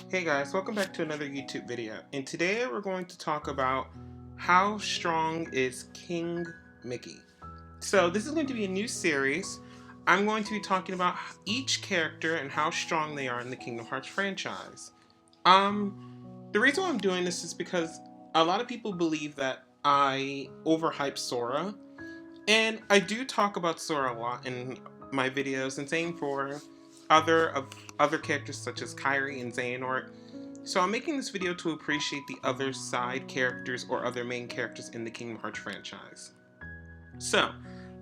Hey guys, welcome back to another YouTube video. And today we're going to talk about how strong is King Mickey. So this is going to be a new series. I'm going to be talking about each character and how strong they are in the Kingdom Hearts franchise. The reason why I'm doing this is because a lot of people believe that I overhype Sora, and I do talk about Sora a lot in my videos, and same for other characters such as Kairi and Xehanort. So I'm making this video to appreciate the other side characters or other main characters in the Kingdom Hearts franchise. So,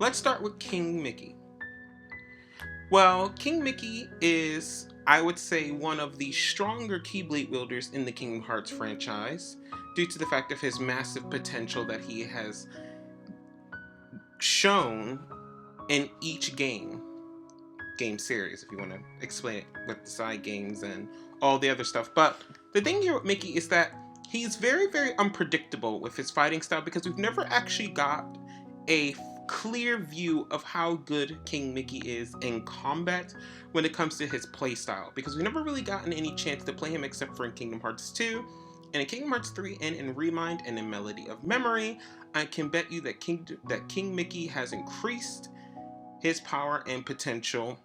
let's start with King Mickey. Well, King Mickey is, I would say, one of the stronger Keyblade wielders in the Kingdom Hearts franchise due to the fact of his massive potential that he has shown in each game series, if you want to explain it with the side games and all the other stuff. But the thing here with Mickey is that he's very unpredictable with his fighting style because we've never actually got a clear view of how good King Mickey is in combat when it comes to his playstyle, because we've never really gotten any chance to play him except for in Kingdom Hearts 2 and in Kingdom Hearts 3 and in Remind and in Melody of Memory. I can bet you that King Mickey has increased his power and potential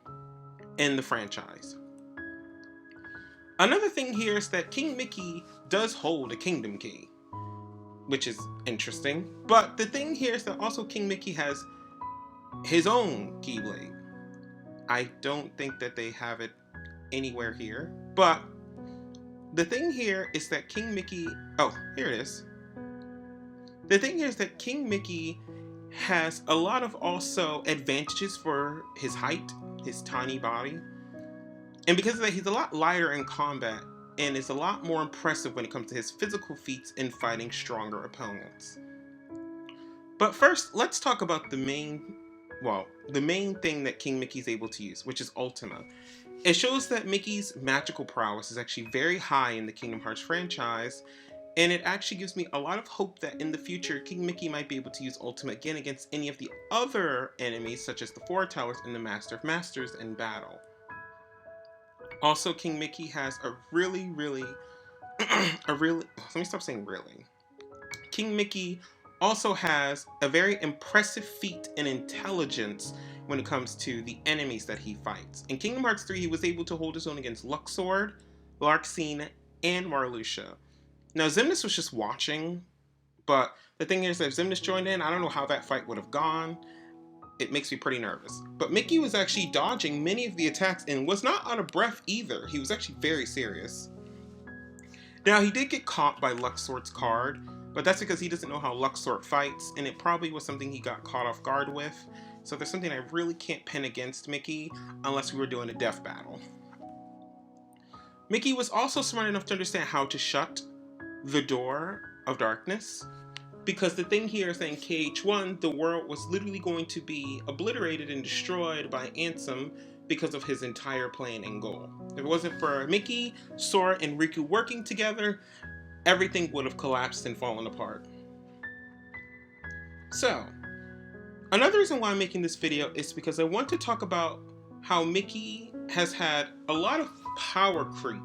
in the franchise. Another thing here is that King Mickey does hold a Kingdom Key, which is interesting. But the thing here is that also King Mickey has his own Keyblade. I don't think that they have it anywhere here. But the thing here is that King Mickey... Oh, here it is. The thing here is that King Mickey has a lot of also advantages for his height, his tiny body. And because of that, he's a lot lighter in combat and is a lot more impressive when it comes to his physical feats in fighting stronger opponents. But first, let's talk about the main thing that King Mickey is able to use, which is Ultima. It shows that Mickey's magical prowess is actually very high in the Kingdom Hearts franchise, and it actually gives me a lot of hope that in the future, King Mickey might be able to use Ultima again against any of the other enemies, such as the Four Towers and the Master of Masters in battle. Also, King Mickey has let me stop saying really. King Mickey also has a very impressive feat in intelligence when it comes to the enemies that he fights. In Kingdom Hearts 3, he was able to hold his own against Luxord, Larxene, and Marluxia. Now, Xemnas was just watching, but the thing is that if Xemnas joined in, I don't know how that fight would have gone. It makes me pretty nervous. But Mickey was actually dodging many of the attacks and was not out of breath either. He was actually very serious. Now, he did get caught by Luxord's card, but that's because he doesn't know how Luxord fights, and it probably was something he got caught off guard with. So there's something I really can't pin against Mickey unless we were doing a death battle. Mickey was also smart enough to understand how to shut the door of darkness, because the thing here is that in KH1, the world was literally going to be obliterated and destroyed by Ansem because of his entire plan and goal. If it wasn't for Mickey, Sora, and Riku working together, everything would have collapsed and fallen apart. So, another reason why I'm making this video is because I want to talk about how Mickey has had a lot of power creep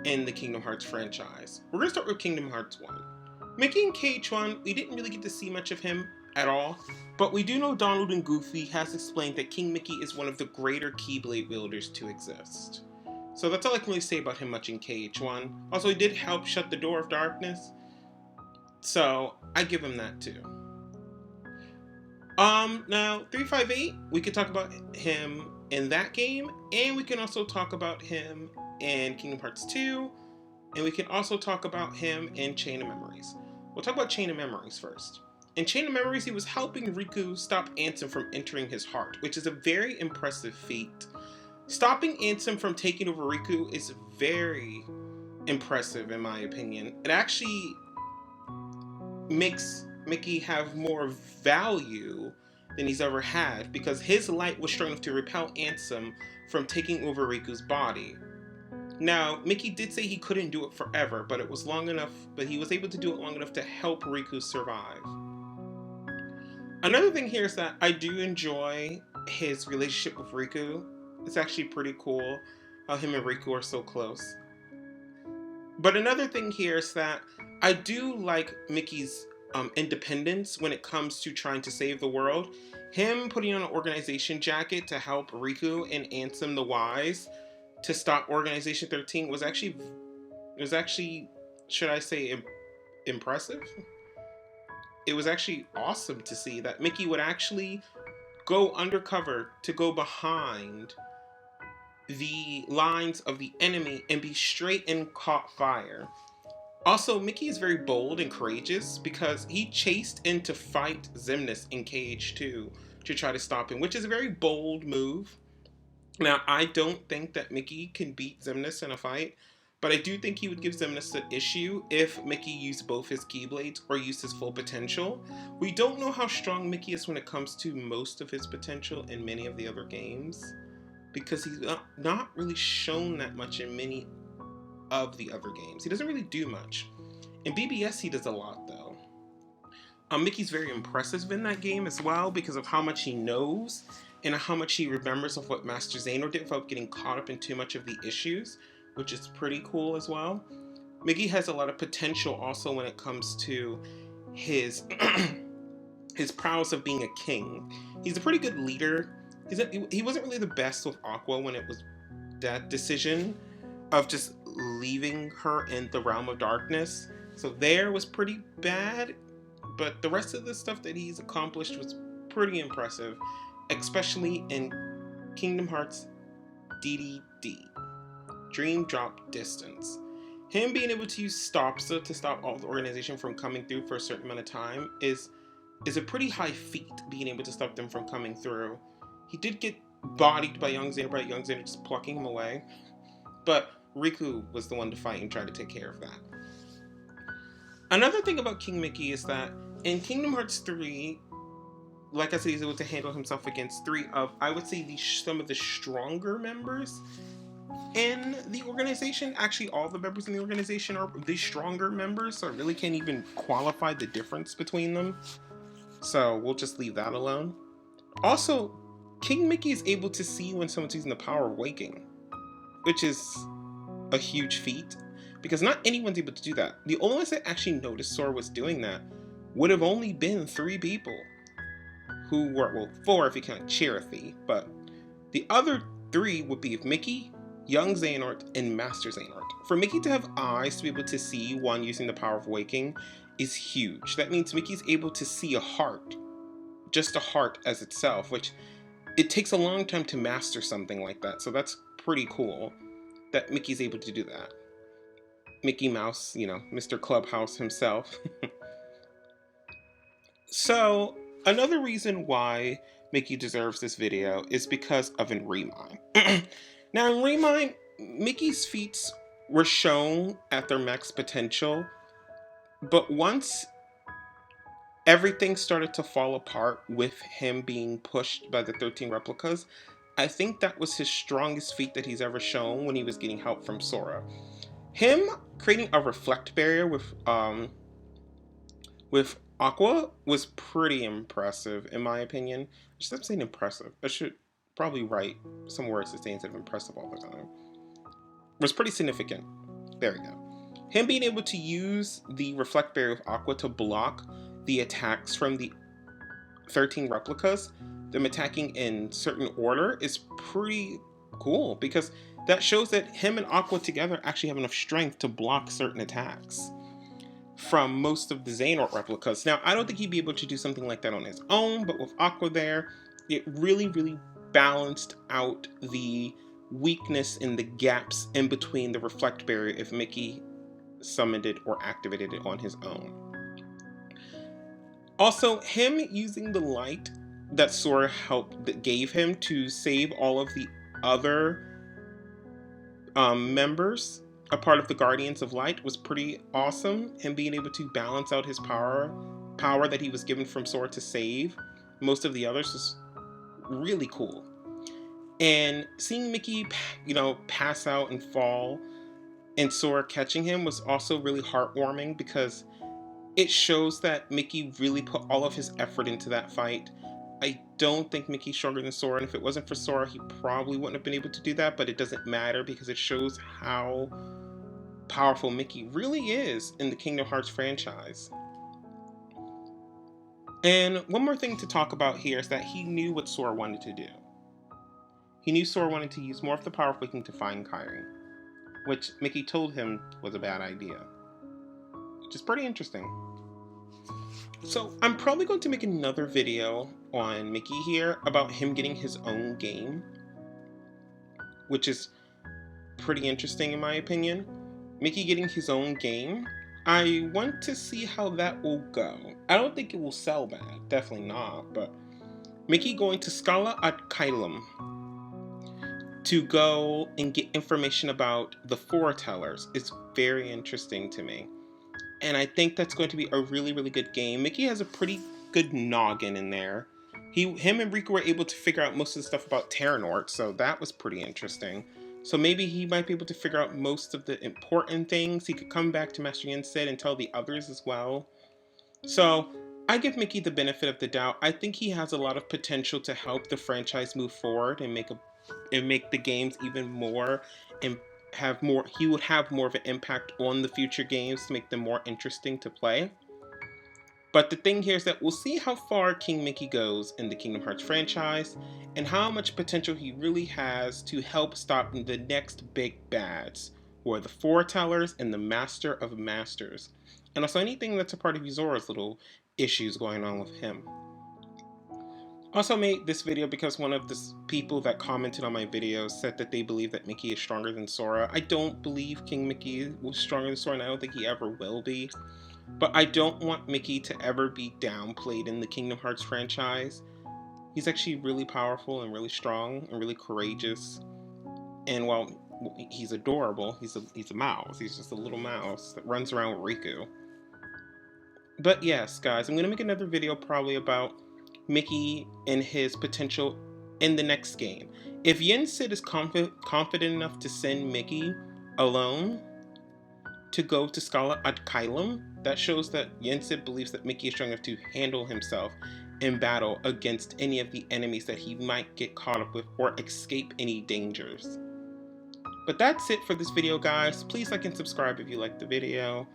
in the Kingdom Hearts franchise. We're going to start with Kingdom Hearts 1. Mickey in KH1, we didn't really get to see much of him at all, but we do know Donald and Goofy has explained that King Mickey is one of the greater Keyblade wielders to exist. So that's all I can really say about him much in KH1. Also, he did help shut the door of darkness, so I give him that too. Now 358, we could talk about him in that game, and we can also talk about him in Kingdom Hearts 2, and we can also talk about him in Chain of Memories. We'll talk about Chain of Memories first. In Chain of Memories, he was helping Riku stop Ansem from entering his heart, which is a very impressive feat. Stopping Ansem from taking over Riku is very impressive in my opinion. It actually makes Mickey have more value than he's ever had, because his light was strong enough to repel Ansem from taking over Riku's body. Now, Mickey did say he couldn't do it forever, but it was long enough, but he was able to do it long enough to help Riku survive. Another thing here is that I do enjoy his relationship with Riku. It's actually pretty cool how him and Riku are so close. But another thing here is that I do like Mickey's independence when it comes to trying to save the world. Him putting on an organization jacket to help Riku and Ansem the Wise to stop Organization 13 was actually, should I say, impressive. It was actually awesome to see that Mickey would actually go undercover to go behind the lines of the enemy and be straight and caught fire. Also, Mickey is very bold and courageous because he chased in to fight Xemnas in KH2 to try to stop him, which is a very bold move. Now, I don't think that Mickey can beat Xemnas in a fight, but I do think he would give Xemnas an issue if Mickey used both his Keyblades or used his full potential. We don't know how strong Mickey is when it comes to most of his potential in many of the other games, because he's not really shown that much in many of the other games. He doesn't really do much. In BBS, he does a lot, though. Mickey's very impressive in that game as well because of how much he knows and how much he remembers of what Master Xehanort did without getting caught up in too much of the issues, which is pretty cool as well. Mickey has a lot of potential also when it comes to his his prowess of being a king. He's a pretty good leader. He wasn't really the best with Aqua when it was that decision of just leaving her in the realm of darkness. So there was pretty bad, but the rest of the stuff that he's accomplished was pretty impressive, especially in Kingdom Hearts DDD, Dream Drop Distance. Him being able to use Stopsa to stop all the organization from coming through for a certain amount of time is a pretty high feat, being able to stop them from coming through. He did get bodied by Young Xehanort just plucking him away, but Riku was the one to fight and try to take care of that. Another thing about King Mickey is that in Kingdom Hearts 3, like I said, he's able to handle himself against three of, I would say, some of the stronger members in the organization. Actually, all the members in the organization are the stronger members, so I really can't even qualify the difference between them. So we'll just leave that alone. Also, King Mickey is able to see when someone's using the power of waking, which is a huge feat, because not anyone's able to do that. The only ones that actually noticed Sora was doing that would have only been 3 people, who were, well, 4 if you count Chirithy, but the other 3 would be Mickey, Young Xehanort, and Master Xehanort. For Mickey to have eyes to be able to see one using the power of waking is huge. That means Mickey's able to see a heart, just a heart as itself, which it takes a long time to master something like that, so that's pretty cool that Mickey's able to do that. Mickey Mouse, Mr. Clubhouse himself. So, another reason why Mickey deserves this video is because of in Remind. Now, in Remind, Mickey's feats were shown at their max potential, but once everything started to fall apart with him being pushed by the 13 replicas, I think that was his strongest feat that he's ever shown when he was getting help from Sora. Him creating a reflect barrier with Aqua was pretty impressive, in my opinion. I should stop saying impressive. I should probably write some words to say instead of impressive all the time. It was pretty significant. There we go. Him being able to use the reflect barrier with Aqua to block the attacks from the 13 replicas, them attacking in certain order, is pretty cool, because that shows that him and Aqua together actually have enough strength to block certain attacks from most of the Xehanort replicas. Now, I don't think he'd be able to do something like that on his own, but with Aqua there, it really, really balanced out the weakness in the gaps in between the reflect barrier if Mickey summoned it or activated it on his own. Also, him using the light that Sora gave him to save all of the other members, a part of the Guardians of Light, was pretty awesome. Him being able to balance out his power that he was given from Sora to save most of the others was really cool. And seeing Mickey, pass out and fall, and Sora catching him was also really heartwarming, because it shows that Mickey really put all of his effort into that fight. I don't think Mickey's stronger than Sora, and if it wasn't for Sora, he probably wouldn't have been able to do that, but it doesn't matter because it shows how powerful Mickey really is in the Kingdom Hearts franchise. And one more thing to talk about here is that he knew what Sora wanted to do. He knew Sora wanted to use more of the power of Waking to find Kairi, which Mickey told him was a bad idea, which is pretty interesting. So I'm probably going to make another video on Mickey here about him getting his own game, which is pretty interesting in my opinion. Mickey getting his own game. I want to see how that will go. I don't think it will sell bad, definitely not, but Mickey going to Scala ad Caelum to go and get information about the foretellers is very interesting to me. And I think that's going to be a really, really good game. Mickey has a pretty good noggin in there. Him and Riku were able to figure out most of the stuff about Terranort, so that was pretty interesting. So maybe he might be able to figure out most of the important things. He could come back to Master Yin Sid and tell the others as well. So I give Mickey the benefit of the doubt. I think he has a lot of potential to help the franchise move forward and make the games even more and he would have more of an impact on the future games to make them more interesting to play. But the thing here is that we'll see how far King Mickey goes in the Kingdom Hearts franchise and how much potential he really has to help stop the next big bads, who are the Foretellers and the Master of Masters, and also anything that's a part of Yuzora's little issues going on with him. Also made this video because one of the people that commented on my video said that they believe that Mickey is stronger than Sora. I don't believe King Mickey was stronger than Sora, and I don't think he ever will be. But I don't want Mickey to ever be downplayed in the Kingdom Hearts franchise. He's actually really powerful and really strong and really courageous. And while he's adorable, he's a mouse. He's just a little mouse that runs around with Riku. But yes, guys, I'm going to make another video probably about Mickey and his potential in the next game. If Yin Sid is confident enough to send Mickey alone to go to Scala ad Caelum, that shows that Yin Sid believes that Mickey is strong enough to handle himself in battle against any of the enemies that he might get caught up with or escape any dangers. But that's it for this video, guys. Please like and subscribe if you liked the video.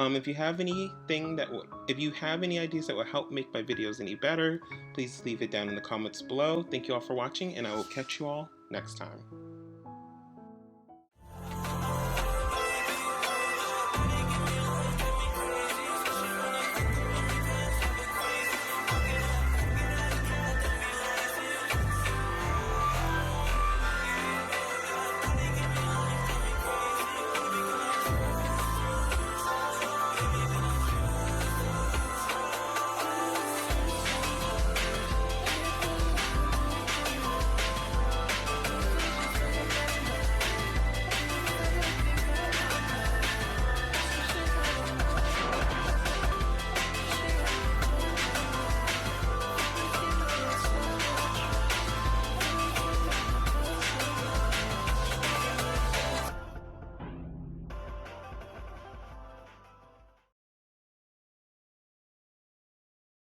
If you have any ideas that will help make my videos any better, please leave it down in the comments below. Thank you all for watching, and I will catch you all next time.